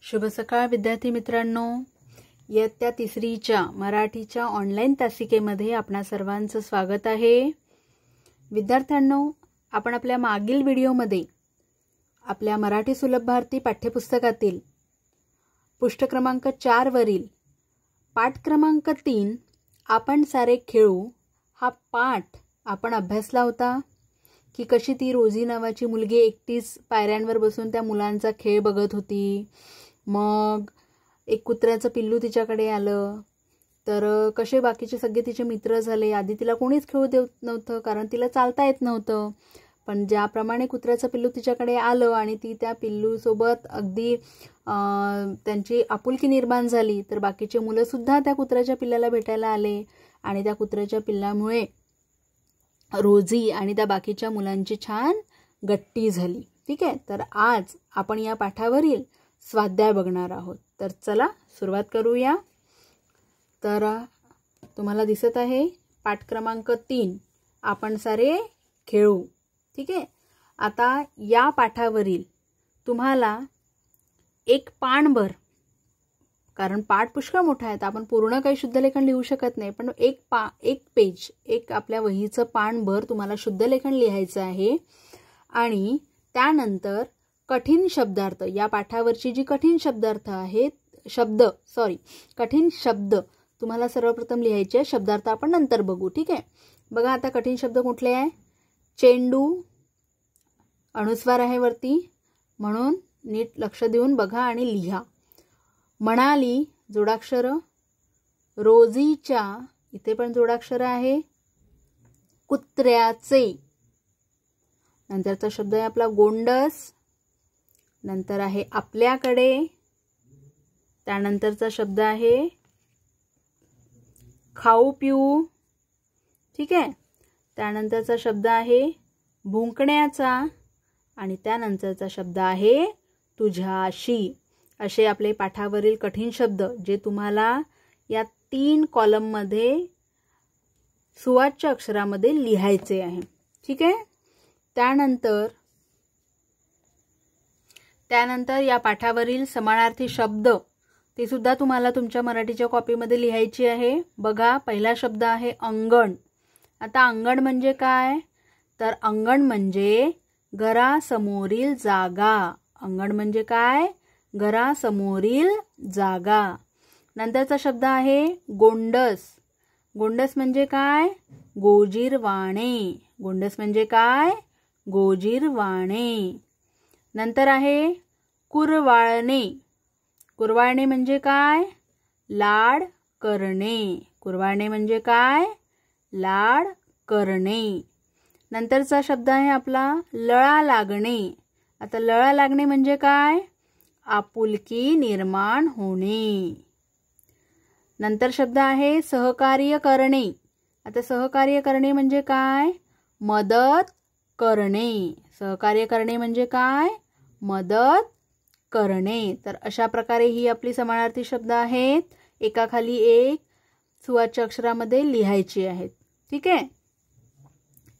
शुभ सकाळ विद्यार्थी मित्रांनो, इयत्ता तिसरीच्या मराठीच्या ऑनलाईन तासिकेमध्ये आपणा सर्वांचं स्वागत आहे। विद्यार्थ्यांनो, आपण आपल्या मागील व्हिडिओमध्ये आपल्या मराठी सुलभ भारती पाठ्यपुस्तकातील पृष्ठ क्रमांक 4 वरील पाठ क्रमांक 3 आपण सारे खेळू हा पाठ आपण अभ्यासला होता की कशी ती रोजी नावाची मुलगी एकटीच पायऱ्यांवर बसून त्या मुलांचा खेळ बघत होती। मग एक कुत्र्याचं पिल्लू तिच्याकडे आलं, तर कसे बाकीचे सगळे तिचे मित्र झाले। आधी तिला कोणीच खेळू देत नव्हतं कारण तिला चालता येत नव्हतं, पण ज्याप्रमाणे कुत्र्याचं पिल्लू तिच्याकडे आलं आणि ती त्या पिल्लू सोबत अगदी त्यांची आपुलकी निर्माण झाली, तर बाकीचे मुलं सुद्धा त्या कुत्र्याच्या पिल्लाला भेटायला आले आणि त्या कुत्र्याच्या पिल्लामुळे रोजी आणि त्या बाकीच्या मुलांची छान गट्टी झाली। ठीक आहे, तर आज आपण या पाठावरील स्वाध्याय बघणार आहोत। तर चला सुरुवात करूया। तर तुम्हाला दिसत आहे पाठ क्रमांक 3 आपण सारे खेळू। ठीक आहे, आता या पाठावरील तुम्हाला एक पानभर, कारण पाठ पुष्कळ मोठा आहे तर आपण पूर्ण काही शुद्धलेखन लिहू शकत नाही, पण एक पेज, एक आपल्या वहीचं पानभर तुम्हाला शुद्धलेखन लिहायचं आहे। आणि त्यानंतर कठीण शब्दार्थ, या पाठावरची जी कठीण शब्दार्थ आहेत, कठीण शब्द तुम्हाला सर्वप्रथम लिहायचे। शब्दार्थ आपण नंतर बघू। ठीक आहे, बघा आता कठीण शब्द कुठले आहे। चेंडू, अनुस्वार आहे वरती, म्हणून नीट लक्ष देऊन बघा आणि लिहा। म्हणाली, जोडाक्षर। रोजीच्या, इथे पण जोडाक्षर आहे। कुत्र्याचे, नंतरचा शब्द आहे आपला गोंडस, नंतर आहे आपल्याकडे, त्यानंतरचा शब्द आहे खाऊ पिऊ। ठीक आहे, त्यानंतरचा शब्द आहे भुंकण्याचा आणि त्यानंतरचा शब्द आहे तुझ्याशी। असे आपले पाठावरील कठीण शब्द जे तुम्हाला या 3 कॉलममध्ये सुवाच्य अक्षरामध्ये लिहायचे आहे। ठीक आहे, त्यानंतर या पाठावरील समानार्थी शब्द ते सुद्धा तुम्हाला तुमच्या मराठीच्या कॉपीमध्ये लिहायची आहे। बघा, पहिला शब्द आहे अंगण। आता अंगण म्हणजे काय, तर अंगण म्हणजे घरासमोरील जागा। अंगण म्हणजे काय, घरासमोरील जागा। नंतरचा शब्द आहे गोंडस। गोंडस म्हणजे काय, गोजीरवाणे। गोंडस म्हणजे काय, गोजीरवाणे। नंतर आहे कुरवाळणे। कुरवाळणे म्हणजे काय, लाड करणे। कुरवाळणे म्हणजे काय, लाड करणे। नंतरचा शब्द आहे आपला लळा लागणे। आता लळा लागणे म्हणजे काय, आपुलकी निर्माण होणे। नंतर शब्द आहे सहकार्य करणे। आता सहकार्य करणे म्हणजे काय, मदत करणे। सहकार्य करणे म्हणजे काय, मदत करणे। तर अशा प्रकारे ही आपली समानार्थी शब्द आहेत, एकाखाली एक सुवाच्य अक्षरामध्ये लिहायची आहेत। ठीक आहे,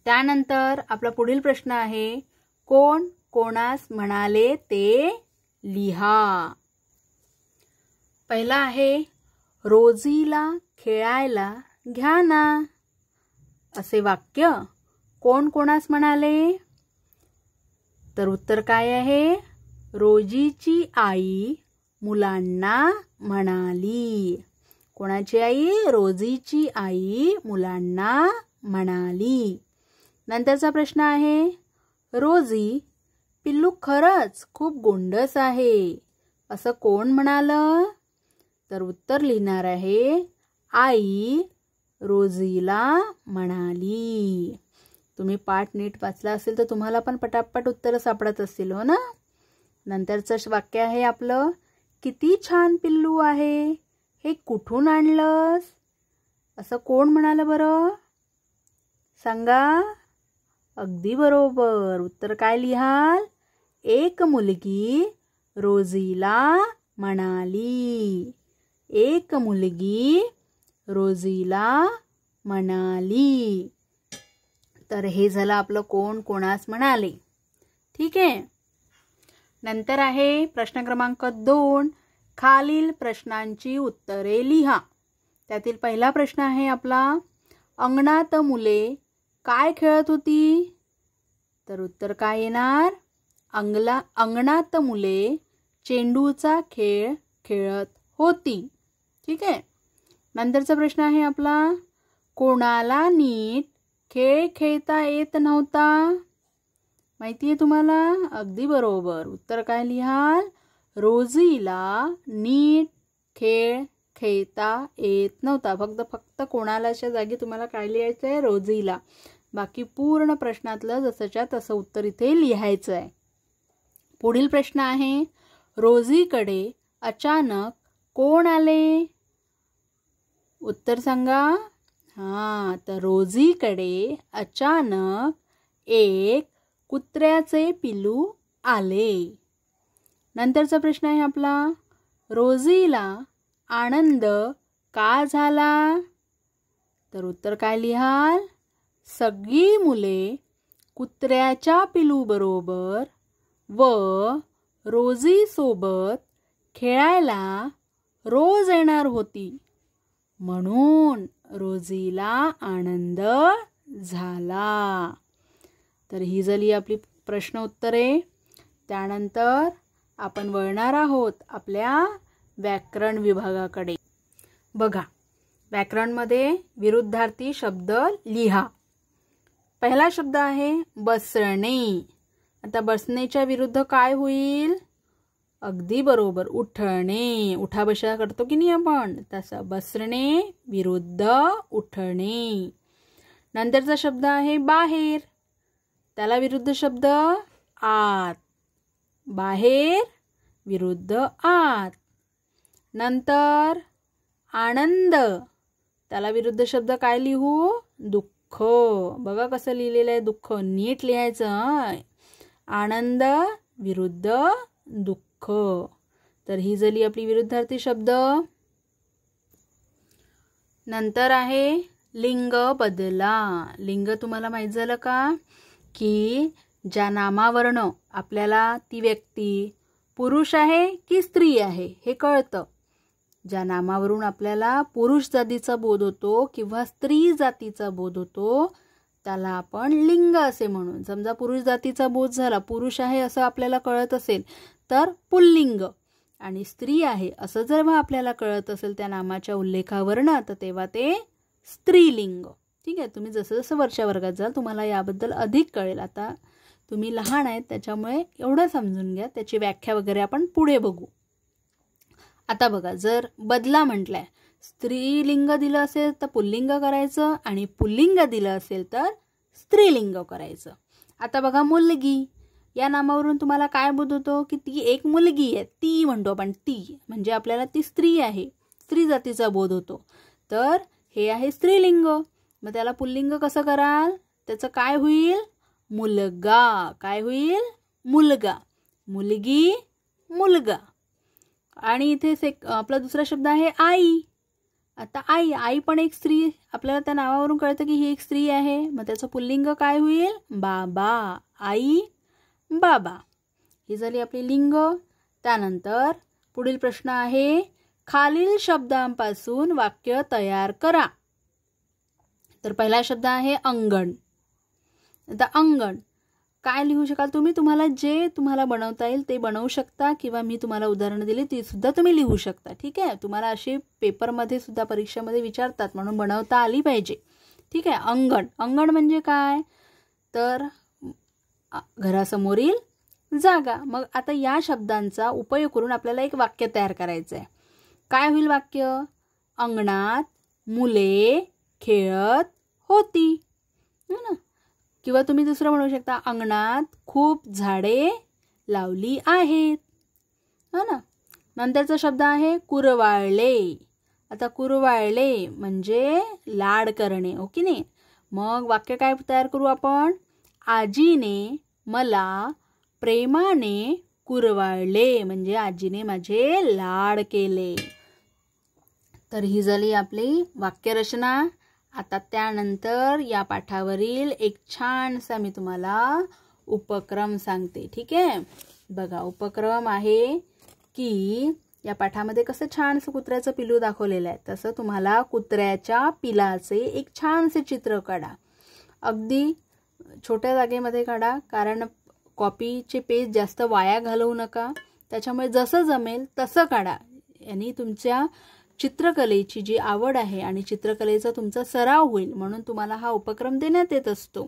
त्यानंतर आपला पुढील प्रश्न आहे कोण कोणास म्हणाले ते लिहा। पहिला आहे रोजीला खेळायला घ्या ना। असे वाक्य कोण कोणास म्हणाले, तर उत्तर काय आहे, रोजीची आई मुलांना म्हणाली। कोणाची आई, रोजीची आई मुलांना म्हणाली। नंतरचा प्रश्न आहे रोजी, पिल्लू खरंच खूप गोंडस आहे असं कोण म्हणालं, तर उत्तर लिहिणार आहे आई रोजीला म्हणाली। तुम्ही पाठ नीट वाचला असेल तर तुम्हाला पण पटापट उत्तर सापडत असतील, हो ना। नंतरचं वाक्य आहे आपलं किती छान पिल्लू आहे, हे कुठून आणलंस असं कोण म्हणालं बरं, सांगा। अगदी बरोबर, उत्तर काय लिहाल, एक मुलगी रोजीला म्हणाली। एक मुलगी रोजीला म्हणाली। तर हे झालं आपलं कोण कोणास म्हणाले। ठीक आहे, नंतर आहे प्रश्न क्रमांक 2, खालील प्रश्नांची उत्तरे लिहा. त्यातील पहिला प्रश्न आहे आपला, अंगणात मुले काय खेळत होती? तर उत्तर काय येणार? अंगणात मुले चेंडूचा खेळ खेळत होती. ठीक आहे. नंतरचा प्रश्न आहे आपला, कोणाला नीट खेळ खेळता येत नव्हता? माहिती आहे तुम्हाला? अगदी बरोबर. उत्तर काय लिहाल? रोझीला नीट खेळ खेळता येत नव्हता. फक्त कोणालाच्या जागी तुम्हाला काय लिहायचं आहे? रोझीला. बाकी पूर्ण प्रश्नातलं जसंच्या तसं उत्तर इथे लिहायचं आहे. पुढील प्रश्न आहे, रोझीकडे अचानक कोण आले? उत्तर सांगा. तर रोझीकडे अचानक एक कुत्र्याचे पिल्लू आले. नंतरचा प्रश्न आहे आपला, रोझीला आनंद का झाला? तर उत्तर काय लिहाल? सगळी मुले कुत्र्याच्या पिल्लूबरोबर व रोझी सोबत खेळायला रोज येणार होती, म्हणून रोझीला आनंद झाला. तर ही झाली आपली प्रश्न उत्तरे. त्यानंतर आपण वळणार आहोत आपल्या व्याकरण विभागाकडे. बघा, व्याकरणमध्ये विरुद्धार्थी शब्द लिहा. पहिला शब्द आहे बसणे. आता बसण्याच्या विरुद्ध काय होईल? अगदी बरोबर, उठणे. उठा बशा करतो की नाही आपण, तसं बसणे विरुद्ध उठणे. नंतरचा शब्द आहे बाहेर. त्याला विरुद्ध शब्द आत. बाहेर विरुद्ध आत. नंतर आनंद. त्याला विरुद्ध शब्द काय लिहू? दुःख. बघा कसं लिहिलेलं आहे दुःख. नीट लिहायचं. आनंद विरुद्ध दुःख. तर ही झाली आपली विरुद्धार्थी शब्द. नंतर आहे लिंग बदला. लिंग तुम्हाला माहीत झालं का? की ज्या नामावरनं आपल्याला ती व्यक्ती पुरुष आहे की स्त्री आहे हे कळतं. ज्या नामावरून आपल्याला पुरुष जातीचा बोध होतो किंवा स्त्री जातीचा बोध होतो त्याला आपण लिंग असे म्हणू. समजा पुरुष जातीचा बोध झाला, पुरुष आहे असं आपल्याला कळत असेल तर पुल्लिंग, आणि स्त्री आहे असं जेव्हा आपल्याला कळत असेल त्या नामाच्या उल्लेखावरनं तर तेव्हा ते स्त्रीलिंग. ठीक आहे. तुम्ही जसं जसं वरच्या वर्गात जाल तुम्हाला याबद्दल अधिक कळेल. आता तुम्ही लहान आहेत त्याच्यामुळे एवढं समजून घ्या. त्याची व्याख्या वगैरे आपण पुढे बघू. आता बघा, जर बदला म्हटलाय, स्त्रीलिंग दिलं असेल तर पुल्लिंग करायचं आणि पुल्लिंग दिलं असेल तर स्त्रीलिंग करायचं. आता बघा, मुलगी या नामावरून तुम्हाला काय बोध होतो? की ती एक मुलगी आहे. ती म्हणतो आपण, ती म्हणजे आपल्याला ती स्त्री आहे, स्त्री जातीचा बोध होतो. तर हे आहे स्त्रीलिंग. मग त्याला पुल्लिंग कसं कराल? त्याचं काय होईल? मुलगा. काय होईल? मुलगा. मुलगी, मुलगा. आणि इथे आपला दुसरा शब्द आहे आई. आता आई, आई पण एक स्त्री. आपल्याला त्या नावावरून कळतं की ही एक स्त्री आहे. मग त्याचं पुल्लिंग काय होईल? बाबा. आई, बाबा. ही झाली आपली लिंग. त्यानंतर पुढील प्रश्न आहे, खालील शब्दांपासून वाक्य तयार करा. तर पहिला शब्द आहे अंगण. आता अंगण काय लिहू शकाल तुम्ही? तुम्हाला बनवता येईल ते बनवू शकता किंवा मी तुम्हाला उदाहरणं दिली ती सुद्धा तुम्ही लिहू शकता. ठीक आहे. तुम्हाला असे पेपरमध्ये सुद्धा परीक्षेमध्ये विचारतात म्हणून बनवता आली पाहिजे. ठीक आहे. अंगण. अंगण म्हणजे काय? तर घरासमोरील जागा. मग आता या शब्दांचा उपयोग करून आपल्याला एक वाक्य तयार करायचं आहे. काय होईल वाक्य? अंगणात मुले खेळत होती. हो ना. किंवा तुम्ही दुसरं म्हणू शकता, अंगणात खूप झाडे लावली आहेत. हो ना. नंतरचा शब्द आहे कुरवाळले. आता कुरवाळले म्हणजे लाड करणे. हो की नाही. मग वाक्य काय तयार करू आपण? आजीने मला प्रेमाने कुरवाळले म्हणजे आजीने माझे लाड केले. तर ही झाली आपली वाक्यरचना. आता त्यानंतर या पाठावरील एक छानसा मी तुम्हाला उपक्रम सांगते. ठीक आहे. बघा उपक्रम आहे की या पाठामध्ये कसं छानसं कुत्र्याचं पिलू दाखवलेलं आहे तसं तुम्हाला कुत्र्याच्या पिलाचे एक छानसे चित्र काढा. अगदी छोट्या जागेमध्ये काढा, कारण कॉपीचे पेज जास्त वाया घालवू नका. त्याच्यामुळे जसं जमेल तसं काढा. यांनी तुमच्या चित्रकलेची जी आवड आहे आणि चित्रकलेचा तुमचा सराव होईल म्हणून तुम्हाला हा उपक्रम देण्यात येत असतो.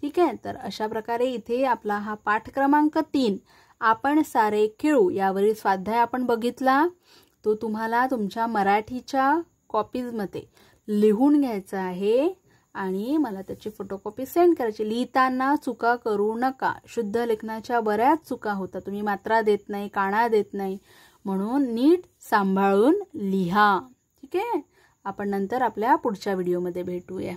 ठीक आहे. तर अशा प्रकारे इथे आपला हा पाठ क्रमांक 3 आपण सारे खेळू यावरील स्वाध्याय आपण बघितला. तो तुम्हाला तुमच्या मराठीच्या कॉपीजमध्ये लिहून घ्यायचा आहे आणि मला त्याची फोटोकॉपी सेंड करायची. लिहिताना चुका करू नका. शुद्ध लेखनाच्या बऱ्याच चुका होतात. तुम्ही मात्रा देत नाही, काना देत नाही, म्हणून नीट सांभाळून लिहा. ठीक आहे. आपण नंतर आपल्या पुढच्या व्हिडिओमध्ये भेटूया.